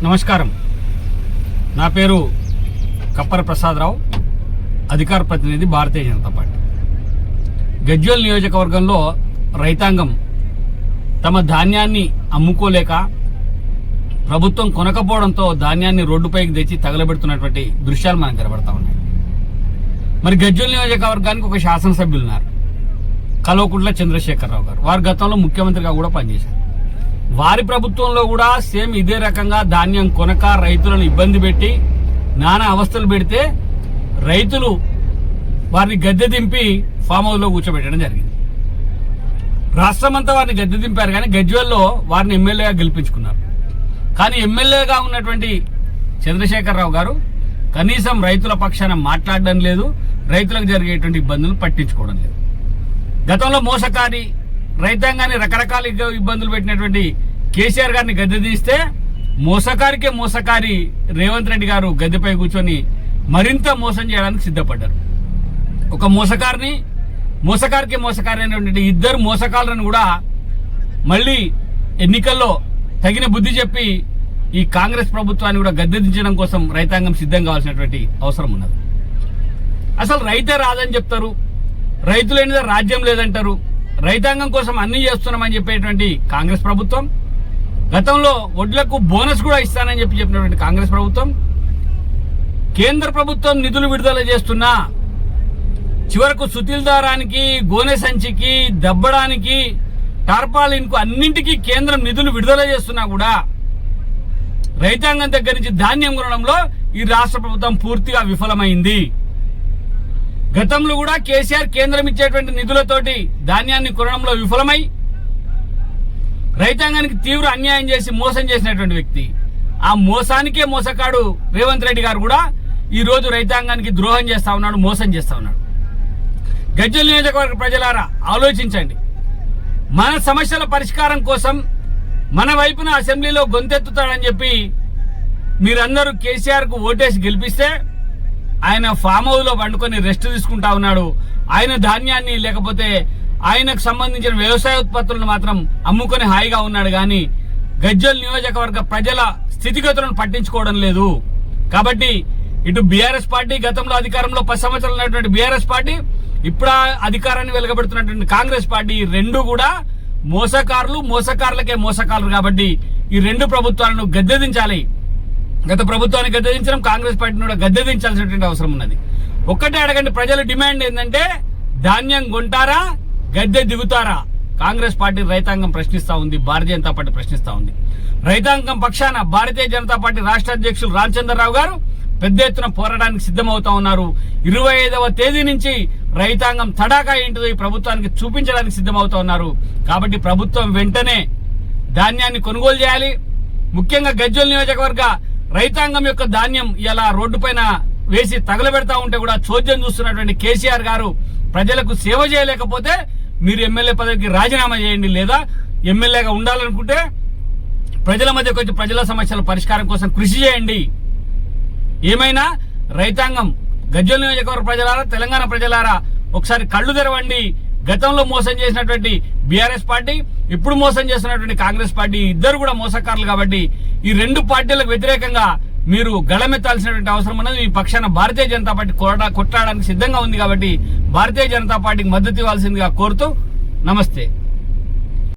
నమస్కారం. నా పేరు కప్పర ప్రసాదరావు, అధికార ప్రతినిధి భారతీయ జనతా పార్టీ. గజ్వేల్ నియోజకవర్గంలో రైతాంగం తమ ధాన్యాన్ని అమ్ముకోలేక ప్రభుత్వం కొనకపోవడంతో ధాన్యాన్ని రోడ్డుపైకి తెచ్చి తగలబెడుతున్నటువంటి దృశ్యాలు మనకు కనబడతా ఉన్నాయి. మరి గజ్వేల్ నియోజకవర్గానికి ఒక శాసనసభ్యులు ఉన్నారు, కల్వకుంట్ల చంద్రశేఖరరావు గారు. వారు గతంలో ముఖ్యమంత్రిగా కూడా పనిచేశారు. వారి ప్రభుత్వంలో కూడా సేమ్ ఇదే రకంగా ధాన్యం కొనక రైతులను ఇబ్బంది పెట్టి నానా అవస్థలు పెడితే రైతులు వారిని గద్దె దింపి ఫామ్ హౌస్ లో కూర్చోబెట్టడం జరిగింది. రాష్ట్రమంతా వారిని గద్దె దింపారు, కానీ గజ్వేల్లో వారిని ఎమ్మెల్యేగా గెలిపించుకున్నారు. కానీ ఎమ్మెల్యేగా ఉన్నటువంటి చంద్రశేఖరరావు గారు కనీసం రైతుల పక్షాన మాట్లాడడం లేదు, రైతులకు జరిగేటువంటి ఇబ్బందులు పట్టించుకోవడం లేదు. గతంలో మోసకారి రైతాంగాన్ని రకరకాల ఇబ్బందులు పెట్టినటువంటి కేసీఆర్ గారిని గద్దె తీస్తే మోసకారికే మోసకారి రేవంత్ రెడ్డి గారు గద్దెపై కూర్చొని మరింత మోసం చేయడానికి సిద్ధపడ్డారు. ఒక మోసకారికి మోసకారి అనేటువంటి ఇద్దరు మోసకారులను కూడా మళ్ళీ ఎన్నికల్లో తగిన బుద్ధి చెప్పి ఈ కాంగ్రెస్ ప్రభుత్వాన్ని కూడా గద్దె దించడం కోసం రైతాంగం సిద్ధం కావాల్సినటువంటి అవసరం ఉన్నది. అసలు రైతే రాదని చెప్తారు, రైతు లేనిదే రాజ్యం లేదంటారు, రైతాంగం కోసం అన్ని చేస్తున్నామని చెప్పేటువంటి కాంగ్రెస్ ప్రభుత్వం, గతంలో వడ్లకు బోనస్ కూడా ఇస్తానని చెప్పినటువంటి కాంగ్రెస్ ప్రభుత్వం, కేంద్ర ప్రభుత్వం నిధులు విడుదల చేస్తున్నా చివరకు సుతిల్ దారానికి, గోనె సంచికి, దబ్బడానికి, టార్పాలిన్ కు అన్నింటికీ కేంద్రం నిధులు విడుదల చేస్తున్నా కూడా రైతాంగం దగ్గర నుంచి ధాన్యం కొనడంలో ఈ రాష్ట్ర ప్రభుత్వం పూర్తిగా విఫలమైంది. గతంలో కూడా కేసీఆర్ కేంద్రం ఇచ్చేటువంటి నిధులతోటి ధాన్యాన్ని కొనడంలో విఫలమై రైతాంగానికి తీవ్ర అన్యాయం చేసి మోసం చేసినటువంటి వ్యక్తి. ఆ మోసానికే మోసకాడు రేవంత్ రెడ్డి గారు కూడా ఈ రోజు రైతాంగానికి ద్రోహం చేస్తా ఉన్నాడు, మోసం చేస్తా ఉన్నాడు. గజ్వేల్ నియోజకవర్గ ప్రజలారా ఆలోచించండి. మన సమస్యల పరిష్కారం కోసం మన వైపున అసెంబ్లీలో గొంతెత్తుతాడని చెప్పి మీరందరూ కేసీఆర్ కు ఓటేసి గెలిపిస్తే ఆయన ఫామ్ హౌస్ లో పండుకొని రెస్ట్ తీసుకుంటా ఉన్నాడు. ఆయన ధాన్యాన్ని లేకపోతే ఆయనకు సంబంధించిన వ్యవసాయ ఉత్పత్తులను మాత్రం అమ్ముకొని హాయిగా ఉన్నాడు, కానీ గజ్వేల్ నియోజకవర్గ ప్రజల స్థితిగతులను పట్టించుకోవడం లేదు. కాబట్టి ఇటు బీఆర్ఎస్ పార్టీ, గతంలో అధికారంలో 10 సంవత్సరాలు ఉన్నటువంటి బీఆర్ఎస్ పార్టీ, ఇప్పుడు అధికారాన్ని వెలగబెడుతున్నటువంటి కాంగ్రెస్ పార్టీ, రెండు కూడా మోసకారులకే మోసకారులు. కాబట్టి ఈ రెండు ప్రభుత్వాలను గద్దెదించాలి. గత ప్రభుత్వాన్ని గద్దెదించడం, కాంగ్రెస్ పార్టీని కూడా గద్దెదించాల్సినటువంటి అవసరం ఉన్నది. ఒక్కటే అడగండి, ప్రజల డిమాండ్ ఏంటంటే ధాన్యం కొంటారా, గద్దె దిగుతారా? కాంగ్రెస్ పార్టీ రైతాంగం ప్రశ్నిస్తా ఉంది, భారతీయ జనతా పార్టీ ప్రశ్నిస్తా ఉంది. రైతాంగం పక్షాన భారతీయ జనతా పార్టీ రాష్ట్ర అధ్యక్షులు రామచంద్రరావు గారు పెద్ద ఎత్తున పోరాటానికి సిద్ధమవుతా ఉన్నారు. 25వ తేదీ నుంచి రైతాంగం తడాకా ఏంటిదో ఈ ప్రభుత్వానికి చూపించడానికి సిద్ధమవుతా ఉన్నారు. కాబట్టి ప్రభుత్వం వెంటనే ధాన్యాన్ని కొనుగోలు చేయాలి. ముఖ్యంగా గజ్వేల్ నియోజకవర్గ రైతాంగం యొక్క ధాన్యం ఇలా రోడ్డు పైన వేసి తగలబెడతా ఉంటే కూడా చోద్యం చూస్తున్నటువంటి కేసీఆర్ గారు ప్రజలకు సేవ చేయలేకపోతే మీరు ఎమ్మెల్యే పదవికి రాజీనామా చేయండి, లేదా ఎమ్మెల్యేగా ఉండాలనుకుంటే ప్రజల మధ్యకు వచ్చి ప్రజల సమస్యల పరిష్కారం కోసం కృషి చేయండి. ఏమైనా రైతాంగం, గజ్వేల్ నియోజకవర్గ ప్రజలారా, తెలంగాణ ప్రజలారా ఒకసారి కళ్ళు తెరవండి. గతంలో మోసం చేసినటువంటి బీఆర్ఎస్ పార్టీ, ఇప్పుడు మోసం చేస్తున్నటువంటి కాంగ్రెస్ పార్టీ, ఇద్దరు కూడా మోసకారులు. కాబట్టి ఈ రెండు పార్టీలకు వ్యతిరేకంగా మీరు గళమెత్తాల్సినటువంటి అవసరం ఉన్నది. ఈ పక్షాన భారతీయ జనతా పార్టీ కొట్లాడడానికి సిద్ధంగా ఉంది. కాబట్టి భారతీయ జనతా పార్టీకి మద్దతు ఇవ్వాల్సిందిగా కోరుతూ నమస్తే.